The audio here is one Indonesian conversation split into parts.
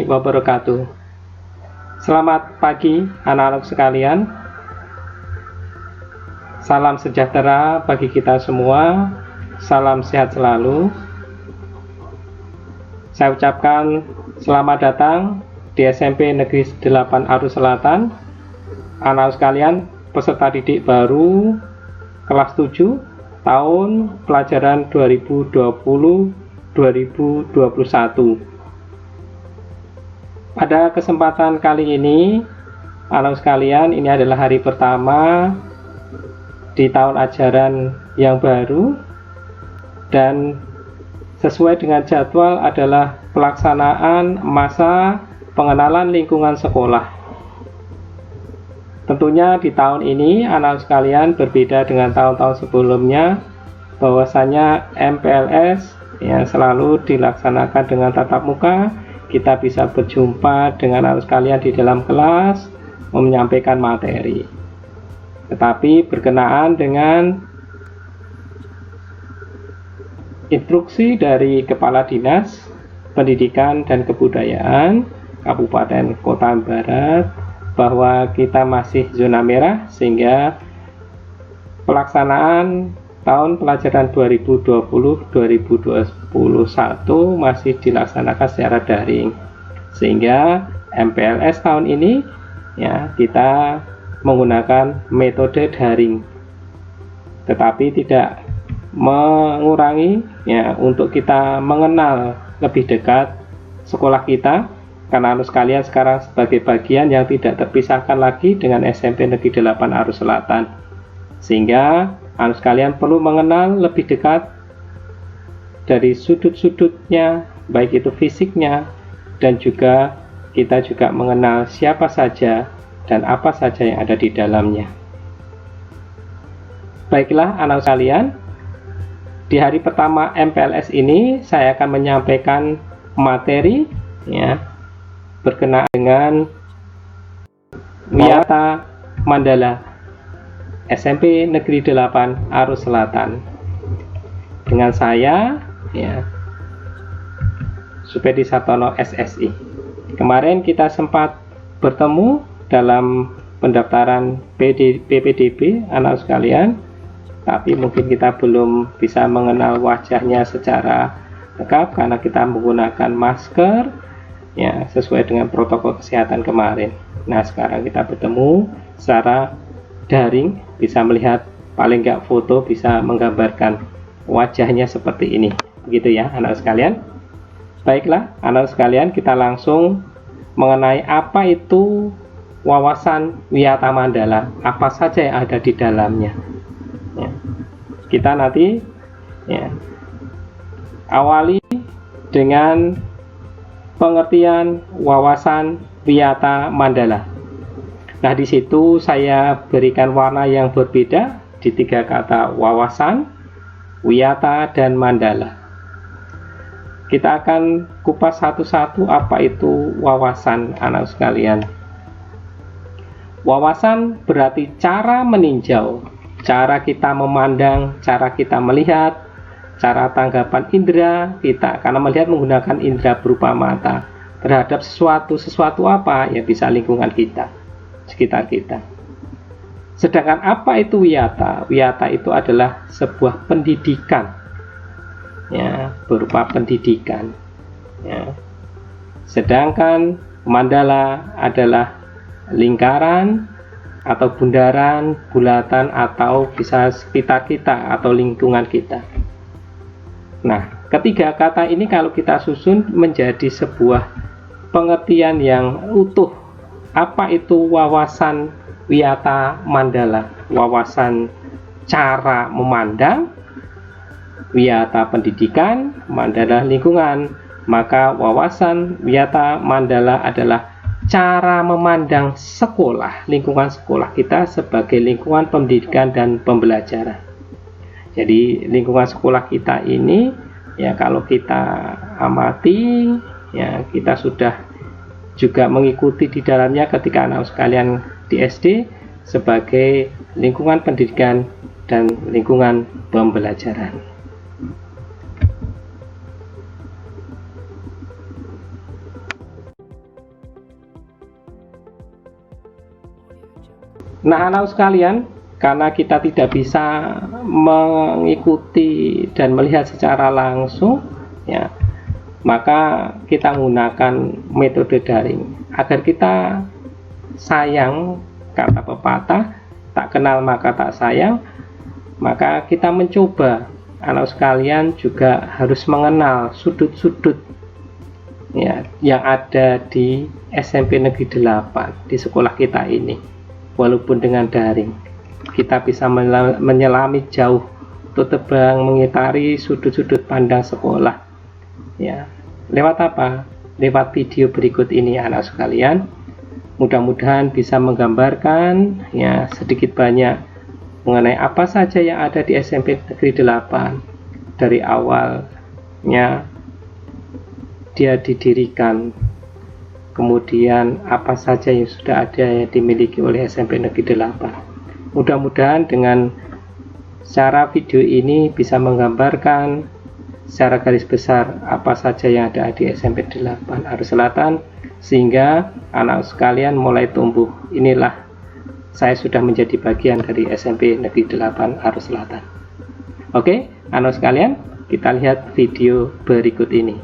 warahmatullahi wabarakatuh. Selamat pagi anak-anak sekalian. Salam sejahtera bagi kita semua. Salam sehat selalu. Saya ucapkan selamat datang di SMP Negeri 8 Arus Selatan. Anak sekalian, peserta didik baru kelas 7 tahun pelajaran 2020-2021. Pada kesempatan kali ini, anak sekalian, ini adalah hari pertama di tahun ajaran yang baru, dan sesuai dengan jadwal adalah pelaksanaan masa pengenalan lingkungan sekolah. Tentunya di tahun ini anak sekalian berbeda dengan tahun-tahun sebelumnya, bahwasanya MPLS yang selalu dilaksanakan dengan tatap muka. Kita bisa berjumpa dengan anak sekalian di dalam kelas menyampaikan materi. Tetapi berkenaan dengan instruksi dari Kepala Dinas Pendidikan dan Kebudayaan Kabupaten Kota Barat bahwa kita masih zona merah, sehingga pelaksanaan tahun pelajaran 2020-2021 masih dilaksanakan secara daring, sehingga MPLS tahun ini ya kita menggunakan metode daring, tetapi tidak mengurangi ya untuk kita mengenal lebih dekat sekolah kita, karena anak sekalian sekarang sebagai bagian yang tidak terpisahkan lagi dengan SMP Negeri 8 Arus Selatan, sehingga anak sekalian perlu mengenal lebih dekat dari sudut-sudutnya, baik itu fisiknya, dan juga kita juga mengenal siapa saja dan apa saja yang ada di dalamnya. Baiklah anak sekalian, di hari pertama MPLS ini saya akan menyampaikan materi ya berkenaan dengan Wiyata Mandala SMP Negeri 8 Arus Selatan, dengan saya ya Supedi Sartono SSI. Kemarin kita sempat bertemu dalam pendaftaran PPDB anak sekalian, tapi mungkin kita belum bisa mengenal wajahnya secara lengkap karena kita menggunakan masker ya sesuai dengan protokol kesehatan kemarin. Nah, sekarang kita bertemu secara daring, bisa melihat paling nggak foto, bisa menggambarkan wajahnya seperti ini, begitu ya anak sekalian. Baiklah anak sekalian, kita langsung mengenai apa itu wawasan Wiyata Mandala, apa saja yang ada di dalamnya ya. Kita nanti ya awali dengan pengertian wawasan Wiyata Mandala. Nah, di situ saya berikan warna yang berbeda di 3 kata: wawasan, wiyata, dan mandala. Kita akan kupas satu-satu apa itu wawasan anak sekalian. Wawasan berarti cara meninjau, cara kita memandang, cara kita melihat, cara tanggapan indera kita, karena melihat menggunakan indera berupa mata terhadap sesuatu apa ya, bisa lingkungan kita, sekitar kita. Sedangkan apa itu wiyata? Wiyata itu adalah sebuah pendidikan ya, berupa pendidikan ya. Sedangkan mandala adalah lingkaran atau bundaran, bulatan, atau bisa sekitar kita atau lingkungan kita. Nah, ketiga kata ini kalau kita susun menjadi sebuah pengertian yang utuh. Apa itu wawasan Wiyata Mandala? Wawasan cara memandang, wiyata pendidikan, mandala lingkungan. Maka wawasan Wiyata Mandala adalah cara memandang sekolah, lingkungan sekolah kita sebagai lingkungan pendidikan dan pembelajaran. Jadi lingkungan sekolah kita ini ya, kalau kita amati ya, kita sudah juga mengikuti di dalamnya ketika anak sekalian di SD sebagai lingkungan pendidikan dan lingkungan pembelajaran. Nah, anak sekalian, karena kita tidak bisa mengikuti dan melihat secara langsung, ya, maka kita menggunakan metode daring agar kita sayang, kata pepatah, tak kenal maka tak sayang. Maka kita mencoba, anak sekalian juga harus mengenal sudut-sudut, ya, yang ada di SMP Negeri 8 di sekolah kita ini. Walaupun dengan daring, kita bisa menyelami jauh atau terbang mengitari sudut-sudut pandang sekolah, ya. Lewat apa? Lewat video berikut ini, anak sekalian. Mudah-mudahan bisa menggambarkan, ya, sedikit banyak mengenai apa saja yang ada di SMP Negeri 8 dari awalnya dia didirikan, kemudian apa saja yang sudah ada yang dimiliki oleh SMP Negeri 8. Mudah-mudahan dengan cara video ini bisa menggambarkan secara garis besar apa saja yang ada di SMP 8 Arus Selatan, sehingga anak sekalian mulai tumbuh, inilah saya sudah menjadi bagian dari SMP Negeri 8 Arus Selatan. Oke, anak sekalian, kita lihat video berikut ini.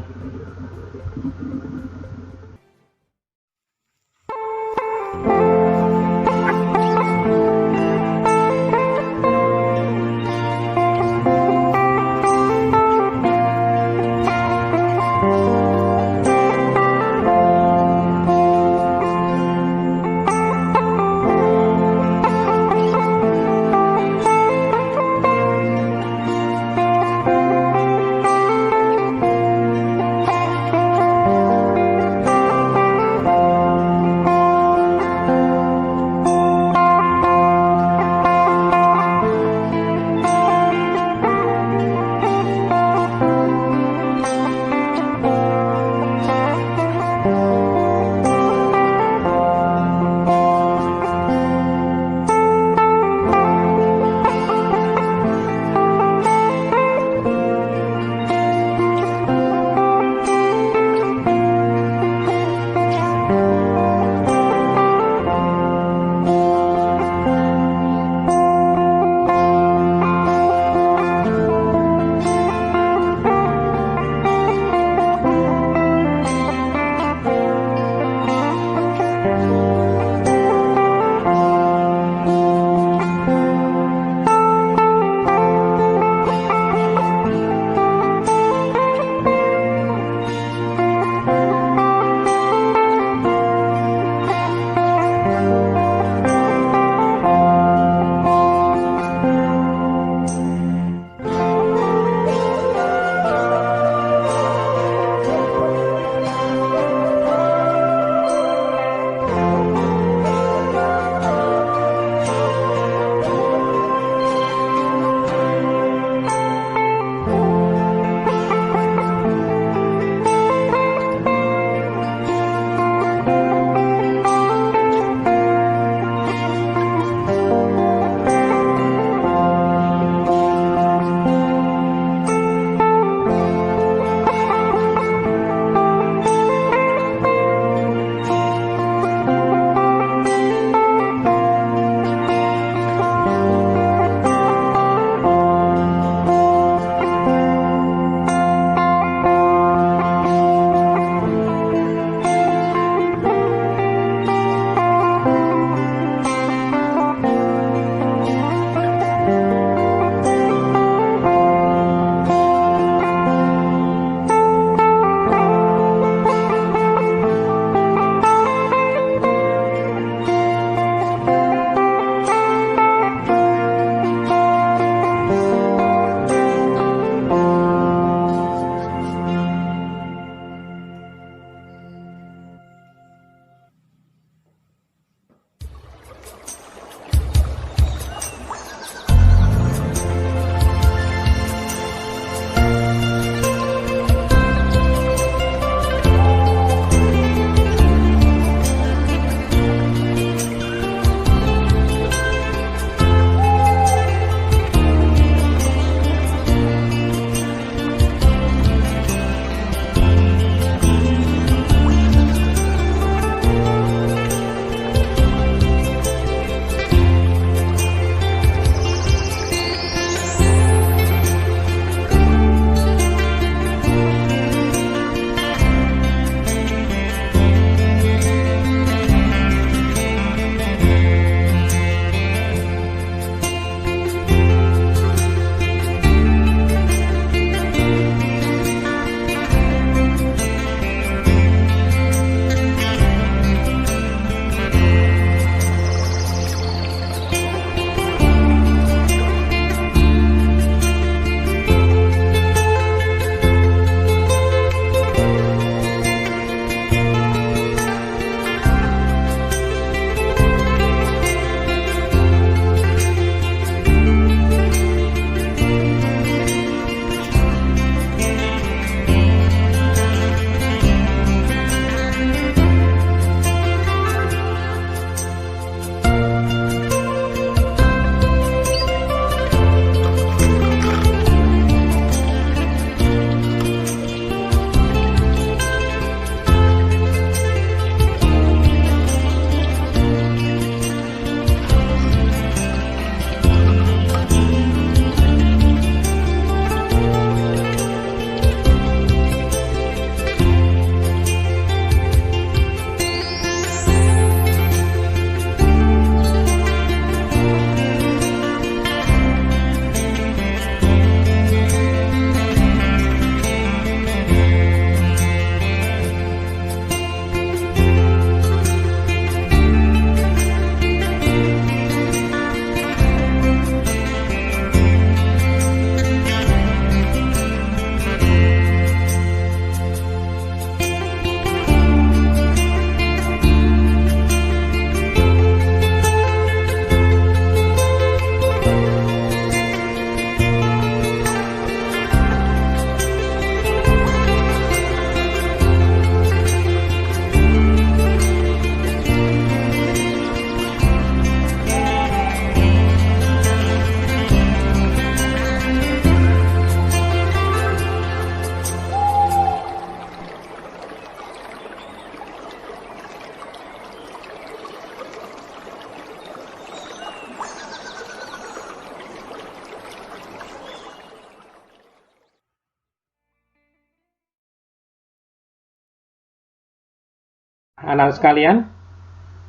Anak sekalian,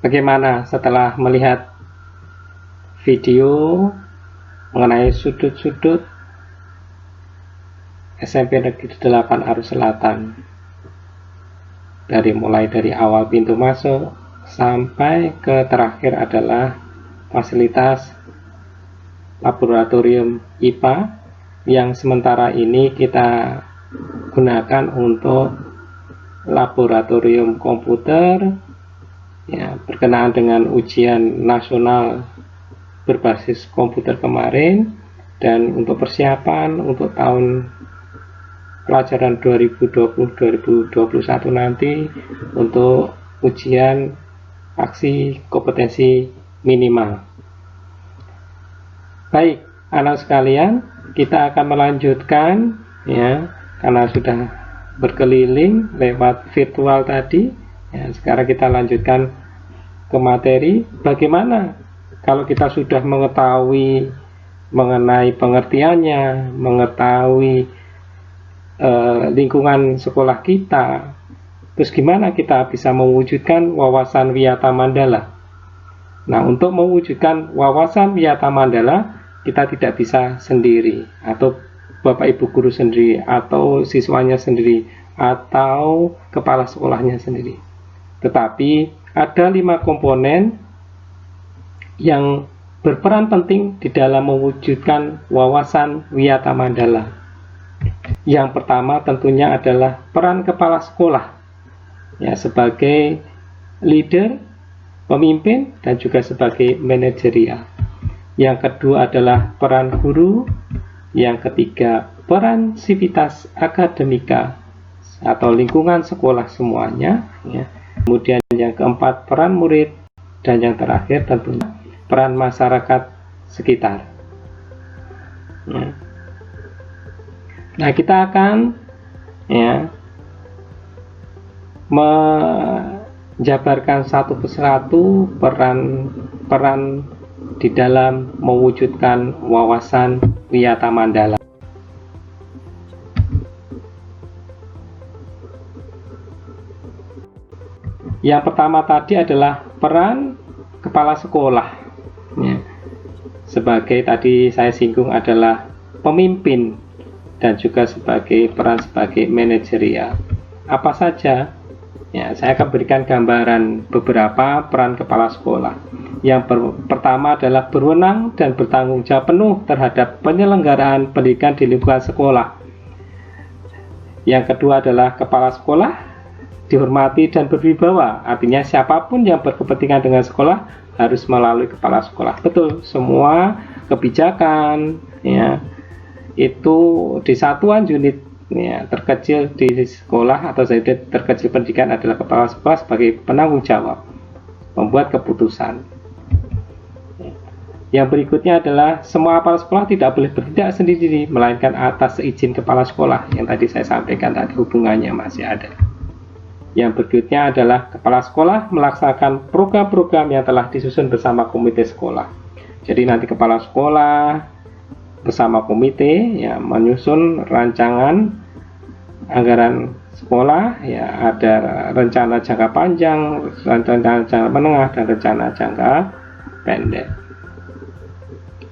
bagaimana setelah melihat video mengenai sudut-sudut SMP Negeri 8 Arus Selatan, mulai dari awal pintu masuk sampai ke terakhir adalah fasilitas laboratorium IPA yang sementara ini kita gunakan untuk laboratorium komputer, ya, berkenaan dengan ujian nasional berbasis komputer kemarin, dan untuk persiapan untuk tahun pelajaran 2020-2021 nanti untuk ujian aksi kompetensi minimal. Baik, anak sekalian, kita akan melanjutkan, ya, karena sudah berkeliling lewat virtual tadi, ya, sekarang kita lanjutkan ke materi. Bagaimana kalau kita sudah mengetahui mengenai pengertiannya, mengetahui lingkungan sekolah kita, terus gimana kita bisa mewujudkan wawasan Wiyata Mandala? Nah, untuk mewujudkan wawasan Wiyata Mandala, kita tidak bisa sendiri, atau Bapak Ibu guru sendiri, atau siswanya sendiri, atau kepala sekolahnya sendiri. Tetapi ada 5 komponen yang berperan penting di dalam mewujudkan wawasan Wiyata Mandala. Yang pertama tentunya adalah peran kepala sekolah, ya, sebagai leader, pemimpin, dan juga sebagai manajerial. Yang kedua adalah peran guru. Yang ketiga, peran sivitas akademika atau lingkungan sekolah semuanya, ya. Kemudian yang keempat, peran murid, dan yang terakhir tentunya peran masyarakat sekitar, ya. Nah, kita akan, ya, menjabarkan satu persatu peran di dalam mewujudkan wawasan Wiyata Mandala. Yang pertama tadi adalah peran kepala sekolah, ya. Sebagai tadi saya singgung adalah pemimpin, dan juga sebagai peran sebagai manajerial. Apa saja? Ya, saya akan berikan gambaran beberapa peran kepala sekolah. Yang pertama adalah berwenang dan bertanggung jawab penuh terhadap penyelenggaraan pendidikan di lingkungan sekolah. Yang kedua adalah kepala sekolah dihormati dan berwibawa. Artinya siapapun yang berkepentingan dengan sekolah harus melalui kepala sekolah. Betul, semua kebijakan, ya, itu di satuan unit, ya, terkecil di sekolah atau terkecil pendidikan adalah kepala sekolah sebagai penanggung jawab membuat keputusan. Yang berikutnya adalah semua kepala sekolah tidak boleh bertindak sendiri, melainkan atas izin kepala sekolah. Yang tadi saya sampaikan tadi, hubungannya masih ada. Yang berikutnya adalah kepala sekolah melaksanakan program-program yang telah disusun bersama komite sekolah. Jadi nanti kepala sekolah bersama komite, ya, menyusun rancangan anggaran sekolah, ya, ada rencana jangka panjang, rencana jangka menengah, dan rencana jangka pendek.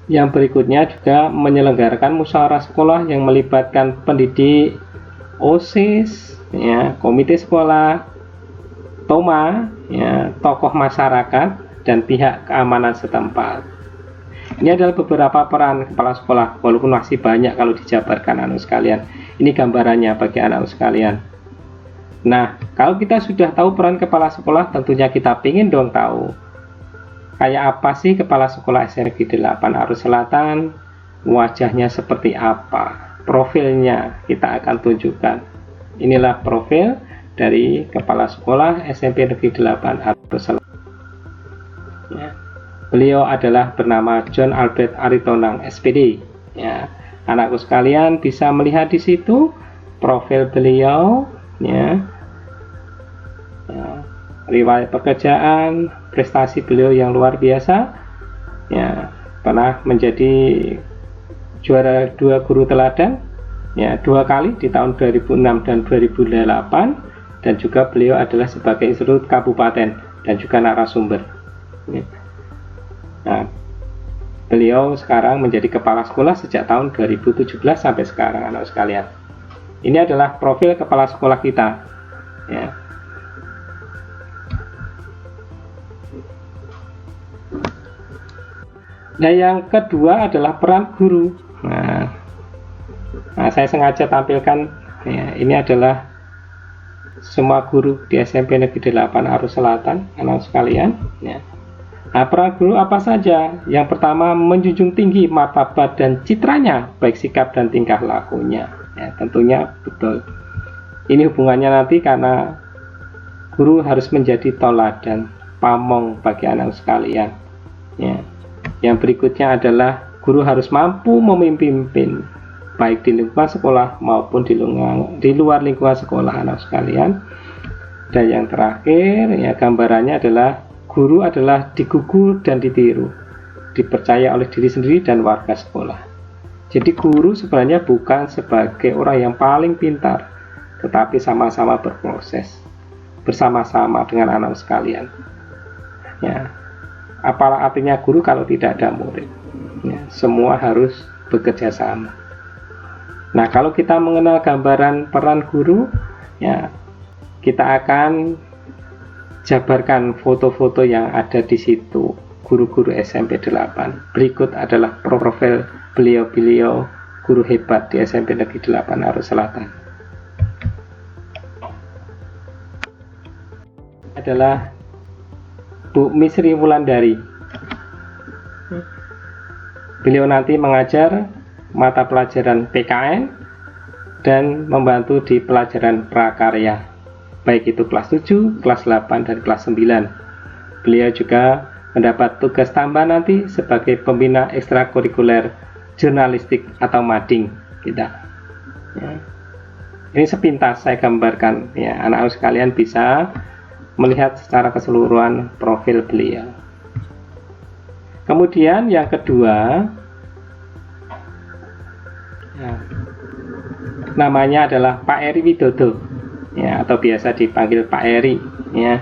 Yang berikutnya juga menyelenggarakan musyawarah sekolah yang melibatkan pendidik, OSIS, ya, komite sekolah, TOMA, ya, tokoh masyarakat, dan pihak keamanan setempat. Ini adalah beberapa peran kepala sekolah, walaupun masih banyak kalau dijabarkan anak sekalian. Ini gambarannya bagi anak sekalian. Nah, kalau kita sudah tahu peran kepala sekolah, tentunya kita ingin dong tahu kayak apa sih kepala sekolah SMP 8 Arus Selatan, wajahnya seperti apa, profilnya kita akan tunjukkan. Inilah profil dari kepala sekolah SMP Negeri 8 Arus Selatan, ya. Beliau adalah bernama John Albert Aritonang SPD, ya. Anakku sekalian bisa melihat di situ profil beliau, ya, riwayat pekerjaan, prestasi beliau yang luar biasa, ya, pernah menjadi juara 2 guru teladan, ya, 2 kali di tahun 2006 dan 2008, dan juga beliau adalah sebagai instruktur kabupaten dan juga narasumber. Nah, beliau sekarang menjadi kepala sekolah sejak tahun 2017 sampai sekarang, anak sekalian. Ini adalah profil kepala sekolah kita, ya. Nah, yang kedua adalah peran guru. Nah, saya sengaja tampilkan, ya, ini adalah semua guru di SMP Negeri 8 Arus Selatan, anak sekalian, ya. Nah, peran guru apa saja? Yang pertama, menjunjung tinggi martabat dan citranya, baik sikap dan tingkah lakunya. Ya, tentunya betul. Ini hubungannya nanti karena guru harus menjadi toladan, pamong bagi anak sekalian. Ya. Yang berikutnya adalah guru harus mampu memimpin, baik di lingkungan sekolah maupun di luar lingkungan sekolah, anak sekalian. Dan yang terakhir, ya, gambarannya adalah guru adalah digugu dan ditiru, dipercaya oleh diri sendiri dan warga sekolah. Jadi guru sebenarnya bukan sebagai orang yang paling pintar, tetapi sama-sama berproses bersama-sama dengan anak sekalian. Ya, apalah artinya guru kalau tidak ada murid? Ya, semua harus bekerja sama. Nah, kalau kita mengenal gambaran peran guru, ya, kita akan jabarkan foto-foto yang ada di situ, guru-guru SMP 8. Berikut adalah profil beliau-beliau guru hebat di SMP Negeri 8 Arus Selatan. Adalah Bu Misri Wulandari. Beliau nanti mengajar mata pelajaran PKN dan membantu di pelajaran prakarya, baik itu kelas 7, kelas 8, dan kelas 9. Beliau juga mendapat tugas tambah nanti sebagai pembina ekstrakurikuler jurnalistik atau mading kita. Ya. Ini sepintas saya gambarkan, ya, anak-anak sekalian bisa melihat secara keseluruhan profil beliau. Kemudian yang kedua, ya, namanya adalah Pak Eri Widodo, ya, atau biasa dipanggil Pak Eri. Ya.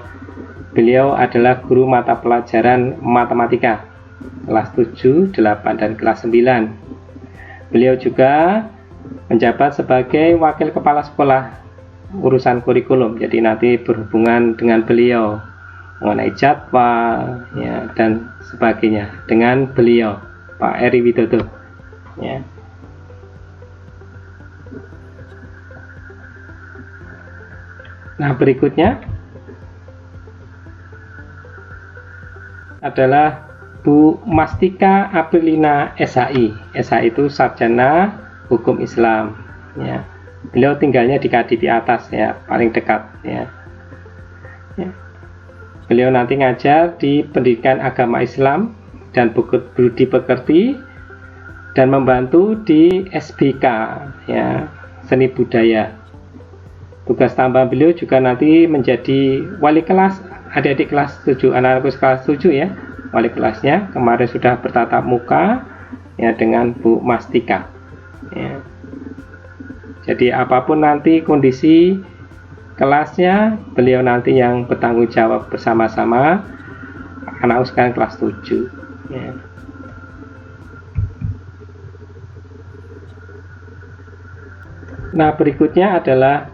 Beliau adalah guru mata pelajaran matematika kelas 7, 8, dan kelas 9. Beliau juga menjabat sebagai wakil kepala sekolah urusan kurikulum, jadi nanti berhubungan dengan beliau mengenai jadwal, ya, dan sebagainya dengan beliau Pak Eri Widodo, ya. Nah, berikutnya adalah Bu Mastika Aprilina SHI. SHI itu Sarjana Hukum Islam, ya. Beliau tinggalnya di Kadipi Atas, ya, paling dekat, ya. Ya. Beliau nanti ngajar di pendidikan agama Islam dan budi pekerti dan membantu di SBK, ya, seni budaya. Tugas tambah beliau juga nanti menjadi wali kelas adik-adik kelas 7, anak-anakku kelas 7, ya. Wali kelasnya kemarin sudah bertatap muka, ya, dengan Bu Mastika, ya. Jadi apapun nanti kondisi kelasnya, beliau nanti yang bertanggung jawab bersama-sama anak sekarang kelas 7, ya. Nah, berikutnya adalah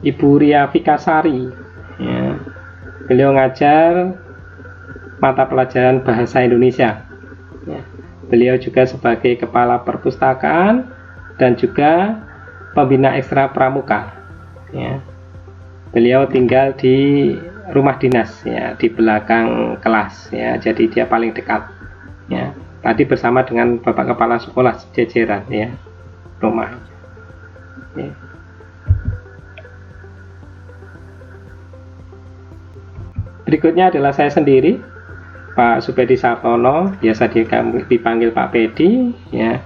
Ibu Ria Fikasari, ya. Beliau ngajar mata pelajaran bahasa Indonesia, ya. Beliau juga sebagai kepala perpustakaan dan juga pembina ekstra pramuka, ya. Beliau tinggal di rumah dinas, ya, di belakang kelas, ya, jadi dia paling dekat, ya. Tadi bersama dengan Bapak Kepala Sekolah sejajaran, ya, rumah, ya. Berikutnya adalah saya sendiri, Pak Supedi Sartono, biasa dipanggil Pak Pedi, ya.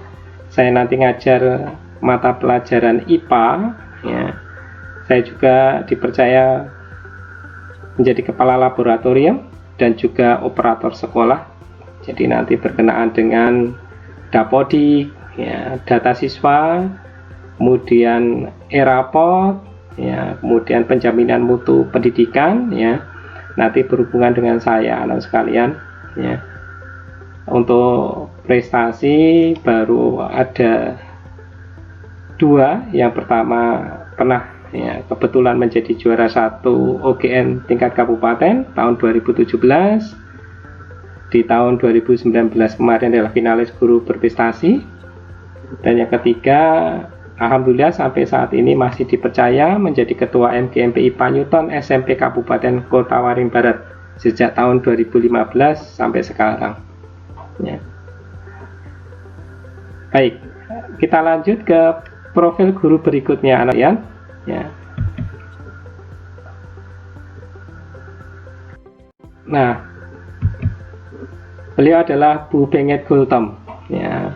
Saya nanti ngajar mata pelajaran IPA, ya. Saya juga dipercaya menjadi kepala laboratorium dan juga operator sekolah. Jadi nanti berkenaan dengan Dapodik, ya, data siswa, kemudian e-raport, ya, kemudian penjaminan mutu pendidikan, ya, nanti berhubungan dengan saya anak sekalian, ya. Untuk prestasi baru ada 2. Yang pertama pernah, ya, kebetulan menjadi juara 1 OGN tingkat kabupaten tahun 2017. Di tahun 2019 kemarin adalah finalis guru berprestasi. Dan yang ketiga, alhamdulillah sampai saat ini masih dipercaya menjadi ketua MGMPI Panyuton SMP Kabupaten Kota Waringin Barat sejak tahun 2015 sampai sekarang, ya. Baik, kita lanjut ke profil guru berikutnya anak ya. Nah, beliau adalah Bu Benget Gultom, ya.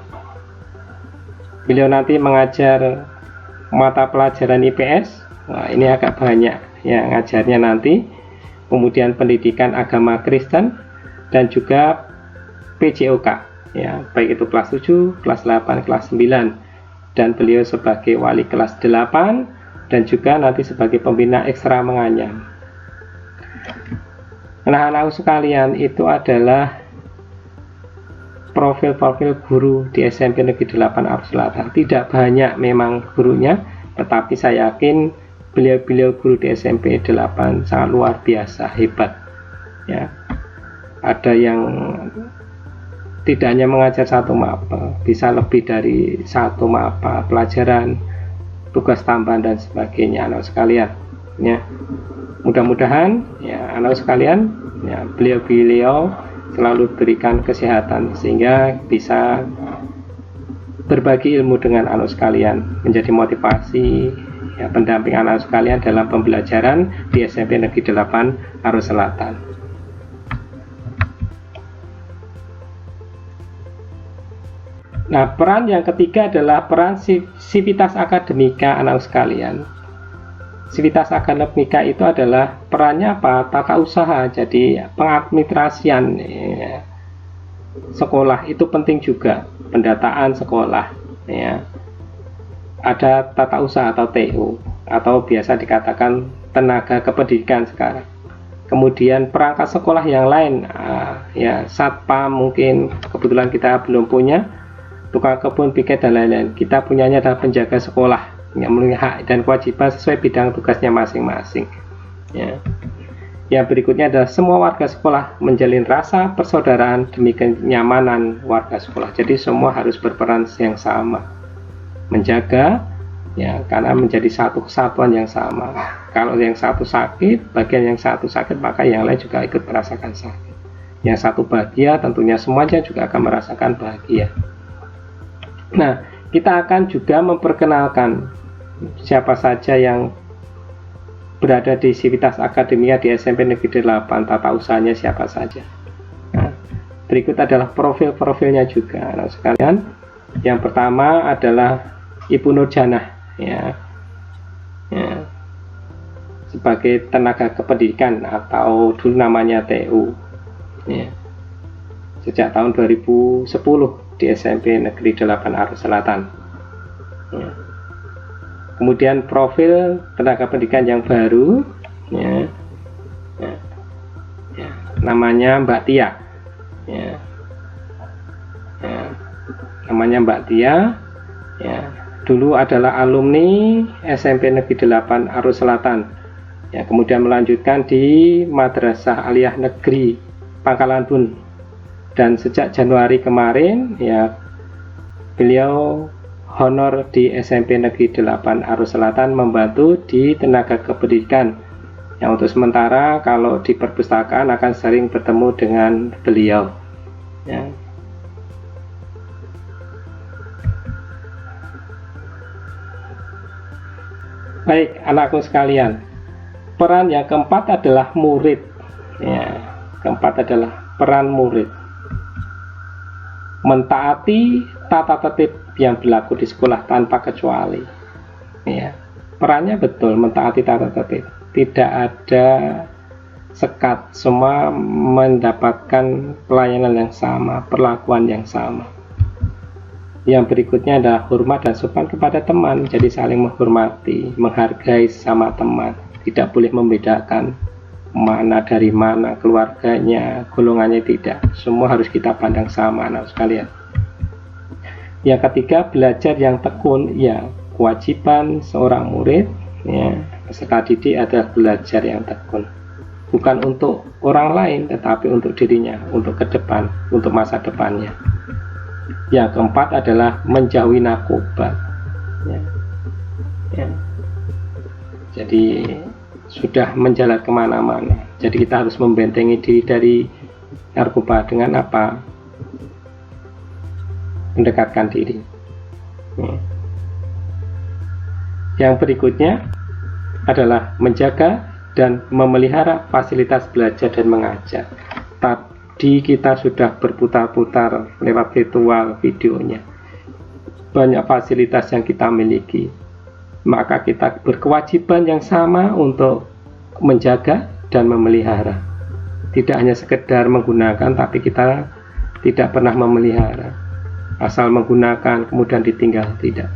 Beliau nanti mengajar mata pelajaran IPS. Nah, ini agak banyak, ya, ngajarnya nanti. Kemudian pendidikan agama Kristen dan juga PJOK, ya, baik itu kelas 7, kelas 8, kelas 9. Dan beliau sebagai wali kelas 8 dan juga nanti sebagai pembina ekstra menganyam. Nah, anak sekalian, itu adalah profil-profil guru di SMP Negeri 8 Arus Selatan. Tidak banyak memang gurunya, tetapi saya yakin beliau-beliau guru di SMP 8 sangat luar biasa, hebat, ya. Ada yang tidak hanya mengajar satu mapel, bisa lebih dari satu mapel pelajaran, tugas tambahan dan sebagainya anak sekalian, ya. Mudah-mudahan, ya, anak sekalian, ya, beliau-beliau selalu berikan kesehatan sehingga bisa berbagi ilmu dengan anak sekalian, menjadi motivasi, ya, pendamping anak sekalian dalam pembelajaran di SMP Negeri 8 Arus Selatan. Nah, peran yang ketiga adalah peran sivitas akademika anak sekalian. Sivitas akademika itu adalah perannya apa? Tata usaha, jadi pengadministrasian, ya. Sekolah itu penting juga, pendataan sekolah, ya. Ada tata usaha atau TU, atau biasa dikatakan tenaga kependidikan sekarang. Kemudian perangkat sekolah yang lain, ya, satpam mungkin kebetulan kita belum punya, tukang kebun piket dan lain-lain. Kita punyanya adalah penjaga sekolah yang memiliki hak dan kewajiban sesuai bidang tugasnya masing-masing, ya. Yang berikutnya adalah semua warga sekolah menjalin rasa persaudaraan demi kenyamanan warga sekolah. Jadi semua harus berperan yang sama, menjaga, ya, karena menjadi satu kesatuan yang sama. Kalau yang satu sakit, bagian yang satu sakit, maka yang lain juga ikut merasakan sakit. Yang satu bahagia, tentunya semuanya juga akan merasakan bahagia. Nah, kita akan juga memperkenalkan siapa saja yang berada di sivitas akademia di SMP Negeri 8, tata usahanya siapa saja. Nah, berikut adalah profil-profilnya juga anak sekalian. Yang pertama adalah Ibu Nurjanah, ya, sebagai tenaga kependidikan atau dulu namanya TU, ya, sejak tahun 2010 di SMP Negeri 8 Arus Selatan, ya. Kemudian profil tenaga pendidikan yang baru, ya, namanya Mbak Tia, ya. Namanya Mbak Tia, ya, dulu adalah alumni SMP Negeri 8 Arus Selatan, ya, kemudian melanjutkan di Madrasah Aliyah Negeri Pangkalan Bun. Dan sejak Januari kemarin, ya, beliau honor di SMP Negeri 8 Arus Selatan membantu di tenaga kependidikan. Yang untuk sementara kalau di perpustakaan akan sering bertemu dengan beliau, ya. Baik, anakku sekalian, peran yang keempat adalah murid, ya. Keempat adalah peran murid. Mentaati tata tertib yang berlaku di sekolah tanpa kecuali, ya. Perannya betul mentaati tata tertib, tidak ada sekat, semua mendapatkan pelayanan yang sama, perlakuan yang sama. Yang berikutnya adalah hormat dan sopan kepada teman. Jadi saling menghormati, menghargai sesama teman. Tidak boleh membedakan mana dari mana, keluarganya, golongannya, tidak. Semua harus kita pandang sama, anak sekalian. Yang ketiga, belajar yang tekun. Ya, kewajiban seorang murid, ya, peserta didik adalah belajar yang tekun. Bukan untuk orang lain, tetapi untuk dirinya, untuk ke depan, untuk masa depannya. Yang keempat adalah menjauhi narkoba. Ya. Ya. Jadi sudah menjalar kemana-mana. Jadi kita harus membentengi diri dari narkoba dengan apa? Mendekatkan diri. Ya. Yang berikutnya adalah menjaga dan memelihara fasilitas belajar dan mengajar. Tadi kita sudah berputar-putar lewat virtual videonya. Banyak fasilitas yang kita miliki. Maka kita berkewajiban yang sama untuk menjaga dan memelihara. Tidak hanya sekedar menggunakan, tapi kita tidak pernah memelihara. Asal menggunakan kemudian ditinggal, tidak.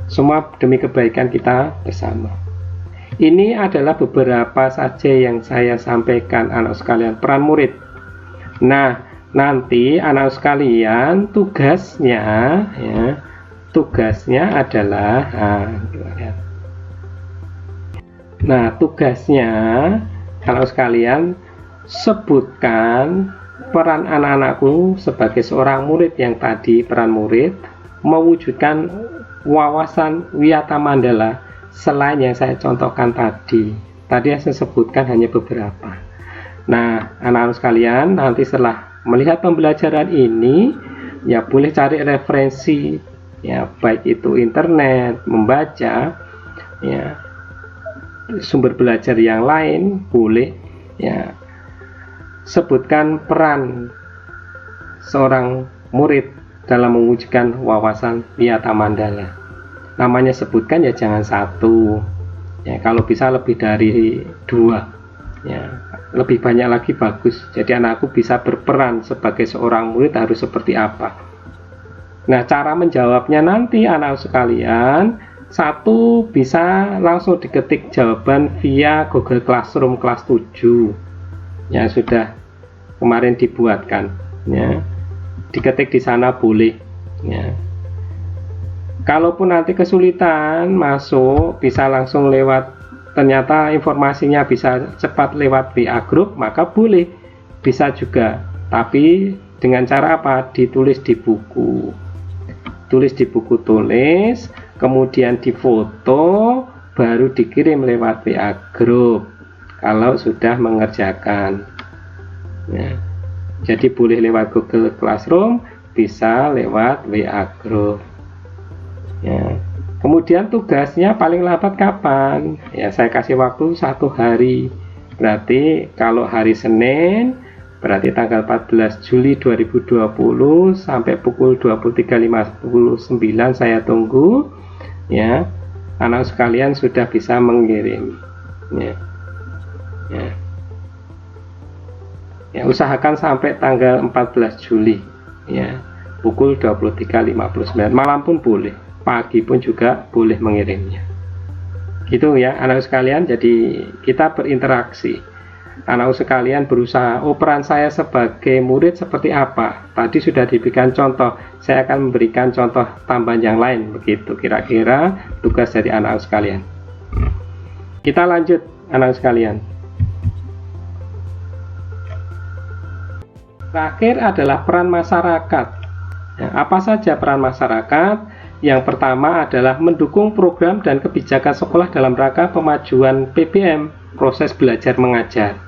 Semua demi kebaikan kita bersama. Ini adalah beberapa saja yang saya sampaikan, anak sekalian, peran murid. Nah, nanti anak sekalian tugasnya, ya, tugasnya adalah, nah tugasnya anak sekalian sebutkan peran anak-anakku sebagai seorang murid yang tadi peran murid mewujudkan wawasan Wiyata Mandala selain yang saya contohkan tadi. Tadi yang saya sebutkan hanya beberapa. Nah, anak-anak sekalian, nanti setelah melihat pembelajaran ini, ya boleh cari referensi, ya baik itu internet, membaca, ya sumber belajar yang lain, boleh, ya sebutkan peran seorang murid dalam mewujudkan wawasan Wiyata Mandala. Namanya sebutkan ya jangan satu, ya kalau bisa lebih dari 2, ya lebih banyak lagi bagus. Jadi anakku bisa berperan sebagai seorang murid harus seperti apa. Nah, cara menjawabnya nanti anak sekalian, satu bisa langsung diketik jawaban via Google Classroom kelas 7 yang sudah kemarin dibuatkan, ya diketik di sana boleh, ya. Kalaupun nanti kesulitan masuk, bisa langsung lewat, ternyata informasinya bisa cepat lewat WA Group, maka boleh, bisa juga. Tapi dengan cara apa? Ditulis di buku. Tulis di buku tulis, kemudian difoto, baru dikirim lewat WA Group kalau sudah mengerjakan. Ya. Jadi boleh lewat Google Classroom, bisa lewat WA Group. Ya. Kemudian tugasnya paling lambat kapan? Ya, saya kasih waktu 1 hari. Berarti kalau hari Senin, berarti tanggal 14 Juli 2020 sampai pukul 23.59 saya tunggu, ya. Anak sekalian sudah bisa mengirim. Ya. Ya. Ya, usahakan sampai tanggal 14 Juli, ya, pukul 23.59. Malam pun boleh, pagi pun juga boleh mengirimnya. Gitu ya anak sekalian. Jadi kita berinteraksi. Anak sekalian berusaha, oh peran saya sebagai murid seperti apa? Tadi sudah diberikan contoh, saya akan memberikan contoh tambahan yang lain. Begitu kira-kira tugas dari anak sekalian. Kita lanjut anak sekalian. Terakhir adalah peran masyarakat. Ya, apa saja peran masyarakat? Yang pertama adalah mendukung program dan kebijakan sekolah dalam rangka pemajuan PBM, proses belajar mengajar.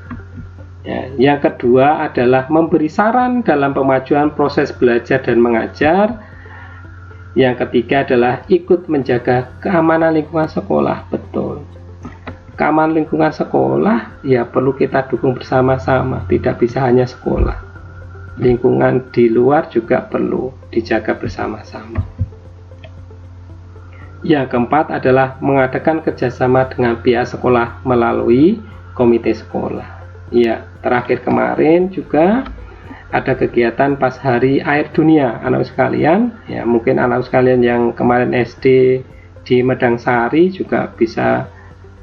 Ya, yang kedua adalah memberi saran dalam pemajuan proses belajar dan mengajar. Yang ketiga adalah ikut menjaga keamanan lingkungan sekolah. Betul. Keamanan lingkungan sekolah ya perlu kita dukung bersama-sama, tidak bisa hanya sekolah. Lingkungan di luar juga perlu dijaga bersama-sama. Yang keempat adalah mengadakan kerjasama dengan pihak sekolah melalui komite sekolah. Ya, terakhir kemarin juga ada kegiatan pas hari air dunia anak sekalian ya, mungkin anak sekalian yang kemarin SD di Medangsari juga bisa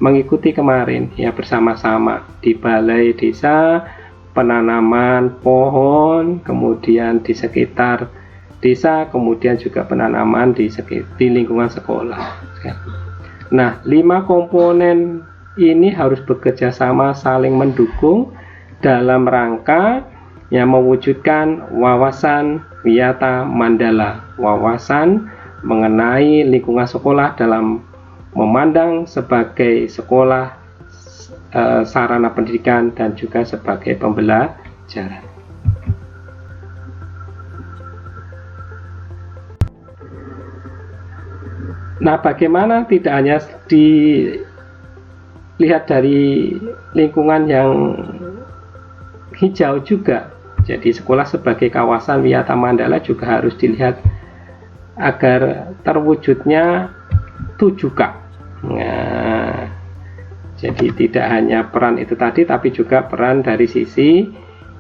mengikuti kemarin ya, bersama-sama di balai desa, penanaman pohon, kemudian di sekitar desa, kemudian juga penanaman di lingkungan sekolah. Nah, 5 komponen ini harus bekerja sama, saling mendukung dalam rangka yang mewujudkan wawasan Wiyata Mandala, wawasan mengenai lingkungan sekolah dalam memandang sebagai sekolah, sarana pendidikan, dan juga sebagai pembelajaran. Nah, bagaimana tidak hanya dilihat dari lingkungan yang hijau juga, jadi sekolah sebagai kawasan Wiyata Mandala juga harus dilihat agar terwujudnya 7K. Nah, jadi tidak hanya peran itu tadi, tapi juga peran dari sisi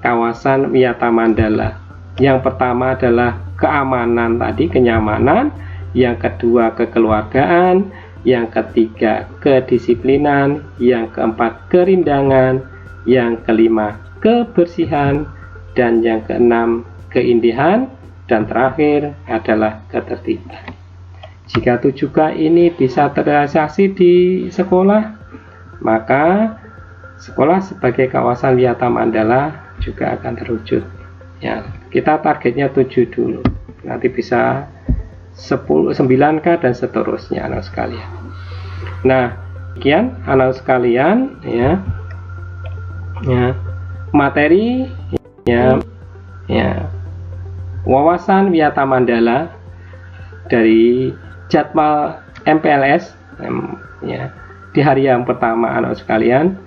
kawasan Wiyata Mandala. Yang pertama adalah keamanan tadi, kenyamanan. Yang kedua kekeluargaan. Yang ketiga kedisiplinan. Yang keempat kerindangan. Yang kelima kebersihan. Dan yang keenam keindihan. Dan terakhir adalah ketertiban. Jika 7K ini bisa terrealisasi di sekolah, maka sekolah sebagai kawasan Wiyata Mandala juga akan terwujud. Ya, kita targetnya 7 dulu. Nanti bisa 10, 9K dan seterusnya anak sekalian. Nah, sekian anak sekalian ya. Materi ya wawasan Wiyata Mandala dari jadwal MPLS ya, di hari yang pertama anak sekalian.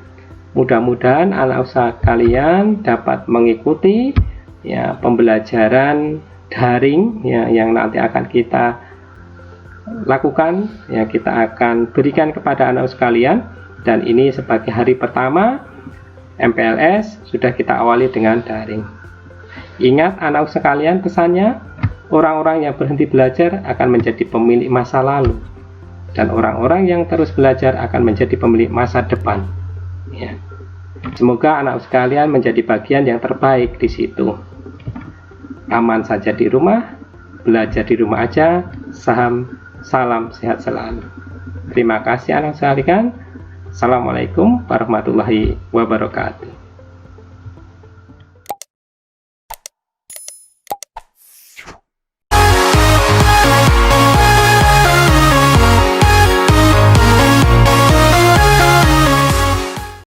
Mudah-mudahan anak sekalian dapat mengikuti ya pembelajaran daring ya, yang nanti akan kita lakukan ya, kita akan berikan kepada anak sekalian. Dan ini sebagai hari pertama MPLS sudah kita awali dengan daring. Ingat anak sekalian, pesannya, orang-orang yang berhenti belajar akan menjadi pemilik masa lalu, dan orang-orang yang terus belajar akan menjadi pemilik masa depan. Ya. Semoga anak sekalian menjadi bagian yang terbaik di situ. Aman saja di rumah, belajar di rumah aja. Salam sehat selalu. Terima kasih anak sekalian. Assalamualaikum warahmatullahi wabarakatuh.